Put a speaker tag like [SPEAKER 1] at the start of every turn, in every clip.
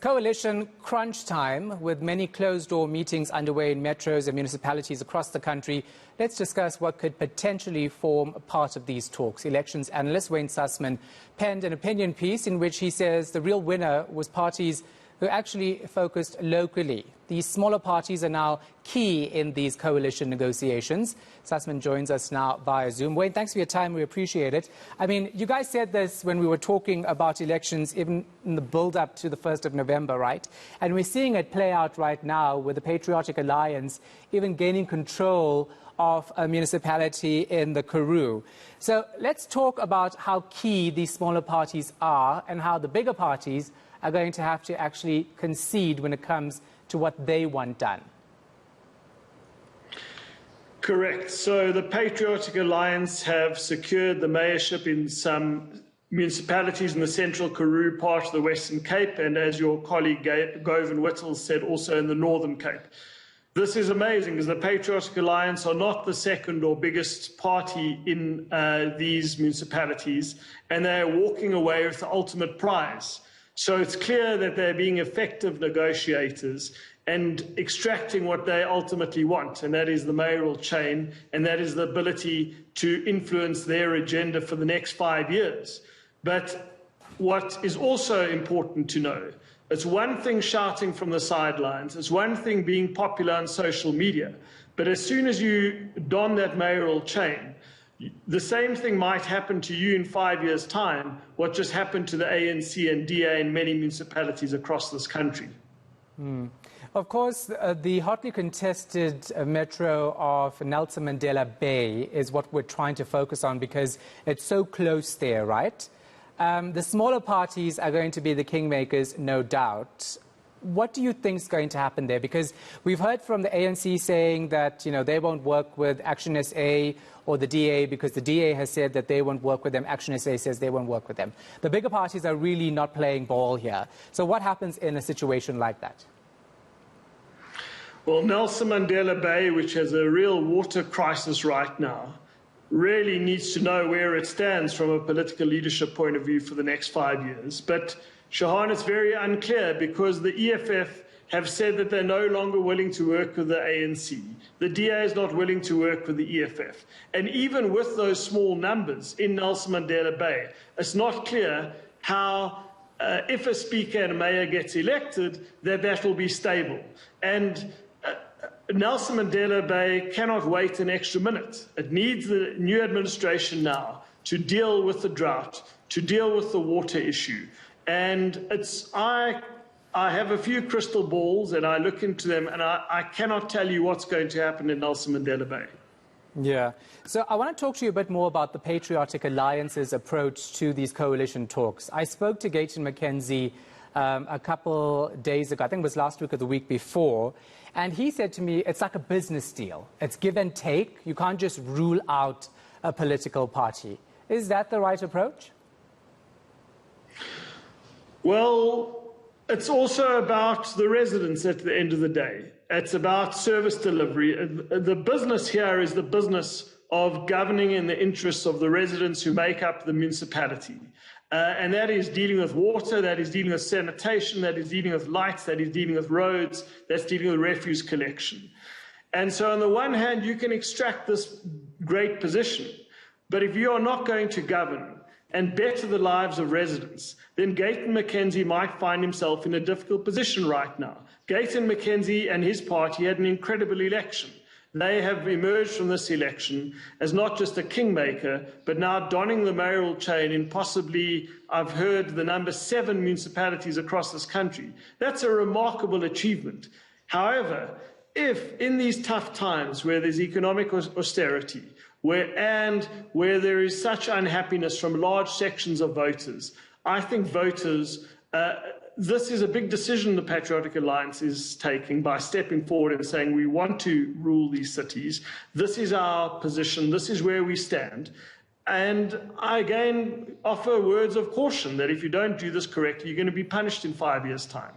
[SPEAKER 1] coalition crunch time with many closed-door meetings underway in metros and municipalities across the country. Let's discuss what could potentially form a part of these talks. Elections analyst Wayne Sussman penned an opinion piece in which he says the real winner was parties who actually focused locally. These smaller parties are now key in these coalition negotiations. Sussman joins us now via Zoom. Wayne, thanks for your time. We appreciate it. I mean, you guys said this when we were talking about elections, even in the build-up to the 1st of November, right? And we're seeing it play out right now with the Patriotic Alliance even gaining control of a municipality in the Karoo. So let's talk about how key these smaller parties are and how the bigger parties are going to have to actually concede when it comes to what they want done.
[SPEAKER 2] Correct. So the Patriotic Alliance have secured the mayorship in some municipalities in the central Karoo, part of the Western Cape, and as your colleague Govan Whittle said, also in the Northern Cape. This is amazing, because the Patriotic Alliance are not the second or biggest party in these municipalities, and they are walking away with the ultimate prize. So it's clear that they're being effective negotiators and extracting what they ultimately want, and that is the mayoral chain, and that is the ability to influence their agenda for the next 5 years. But what is also important to know, it's one thing shouting from the sidelines, it's one thing being popular on social media, but as soon as you don that mayoral chain, the same thing might happen to you in 5 years' time, what just happened to the ANC and DA in many municipalities across this country.
[SPEAKER 1] Of course, the hotly contested metro of Nelson Mandela Bay is what we're trying to focus on because it's so close there, right? The smaller parties are going to be the kingmakers, no doubt. What do you think is going to happen there? Because we've heard from the ANC saying that, you know, they won't work with Action SA or the DA because the DA has said that they won't work with them. Action SA says they won't work with them. The bigger parties are really not playing ball here. So what happens in a situation like that?
[SPEAKER 2] Well, Nelson Mandela Bay, which has a real water crisis right now, really needs to know where it stands from a political leadership point of view for the next 5 years. But Shahan, it's very unclear because the EFF have said that they're no longer willing to work with the ANC. The DA is not willing to work with the EFF. And even with those small numbers in Nelson Mandela Bay, it's not clear how, if a speaker and a mayor gets elected, that will be stable. And Nelson Mandela Bay cannot wait an extra minute. It needs the new administration now to deal with the drought, to deal with the water issue. And I have a few crystal balls and I look into them and I cannot tell you what's going to happen in Nelson Mandela Bay.
[SPEAKER 1] Yeah. So I want to talk to you a bit more about the Patriotic Alliance's approach to these coalition talks. I spoke to Gayton McKenzie a couple days ago, I think it was last week or the week before, and he said to me, it's like a business deal. It's give and take. You can't just rule out a political party. Is that the right approach?
[SPEAKER 2] Well, it's also about the residents at the end of the day. It's about service delivery. The business here is the business of governing in the interests of the residents who make up the municipality. And that is dealing with water, that is dealing with sanitation, that is dealing with lights, that is dealing with roads, that's dealing with refuse collection. And so on the one hand, you can extract this great position, but if you are not going to govern and better the lives of residents, then Gayton McKenzie might find himself in a difficult position right now. Gayton McKenzie and his party had an incredible election. They have emerged from this election as not just a kingmaker, but now donning the mayoral chain in possibly, I've heard the number 7 municipalities across this country. That's a remarkable achievement. However, if in these tough times where there's economic austerity, where there is such unhappiness from large sections of voters, I think voters, this is a big decision the Patriotic Alliance is taking by stepping forward and saying we want to rule these cities. This is our position. This is where we stand. And I again offer words of caution that if you don't do this correctly, you're going to be punished in 5 years' time.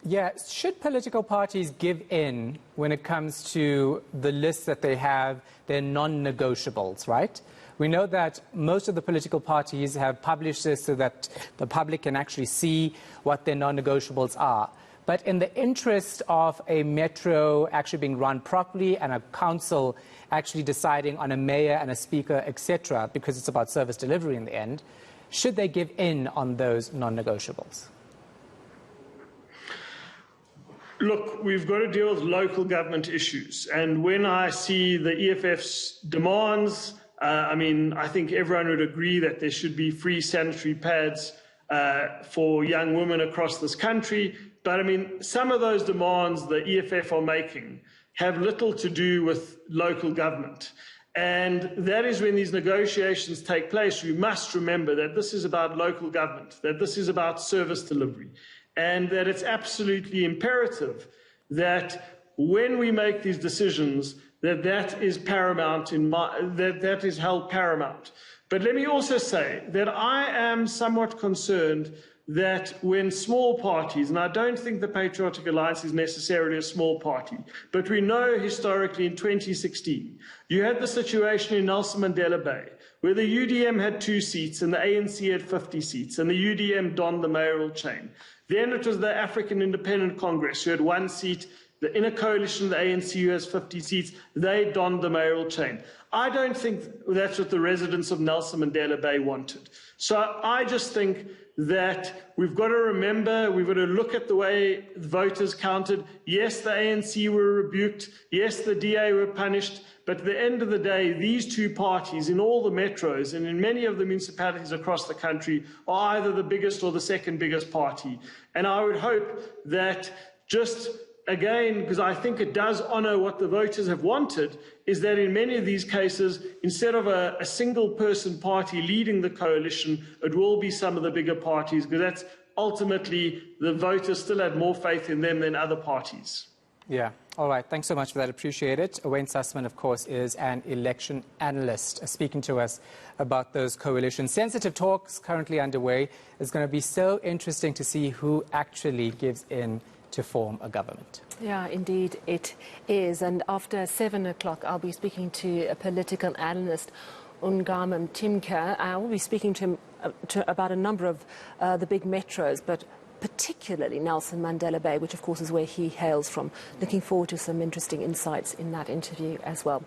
[SPEAKER 1] Yeah, should political parties give in when it comes to the lists that they have, their non-negotiables, right? We know that most of the political parties have published this so that the public can actually see what their non-negotiables are. But in the interest of a metro actually being run properly and a council actually deciding on a mayor and a speaker, etc., because it's about service delivery in the end, should they give in on those non-negotiables?
[SPEAKER 2] Look, we've got to deal with local government issues. And when I see the EFF's demands, I think everyone would agree that there should be free sanitary pads for young women across this country. But some of those demands the EFF are making have little to do with local government. And that is when these negotiations take place. We must remember that this is about local government, that this is about service delivery, and that it's absolutely imperative that when we make these decisions, that is paramount, that is held paramount. But let me also say that I am somewhat concerned that when small parties, and I don't think the Patriotic Alliance is necessarily a small party, but we know historically in 2016, you had the situation in Nelson Mandela Bay, where the UDM had 2 seats and the ANC had 50 seats, and the UDM donned the mayoral chain. Then it was the African Independent Congress, who had 1 seat, the inner coalition, the ANC, who has 50 seats, they donned the mayoral chain. I don't think that's what the residents of Nelson Mandela Bay wanted. So I just think that we've got to remember, we've got to look at the way the voters counted. Yes, the ANC were rebuked. Yes, the DA were punished. But at the end of the day, these 2 parties in all the metros and in many of the municipalities across the country are either the biggest or the second biggest party. And I would hope that just again, because I think it does honour what the voters have wanted, is that in many of these cases, instead of a single-person party leading the coalition, it will be some of the bigger parties, because that's ultimately the voters still had more faith in them than other parties.
[SPEAKER 1] Yeah. All right. Thanks so much for that. Appreciate it. Wayne Sussman, of course, is an election analyst, speaking to us about those coalitions. Sensitive talks currently underway. It's going to be so interesting to see who actually gives in to form a government.
[SPEAKER 3] Yeah, indeed it is. And after 7 o'clock, I'll be speaking to a political analyst, Ungamam Timka. I will be speaking to him about a number of the big metros, but particularly Nelson Mandela Bay, which of course is where he hails from. Looking forward to some interesting insights in that interview as well.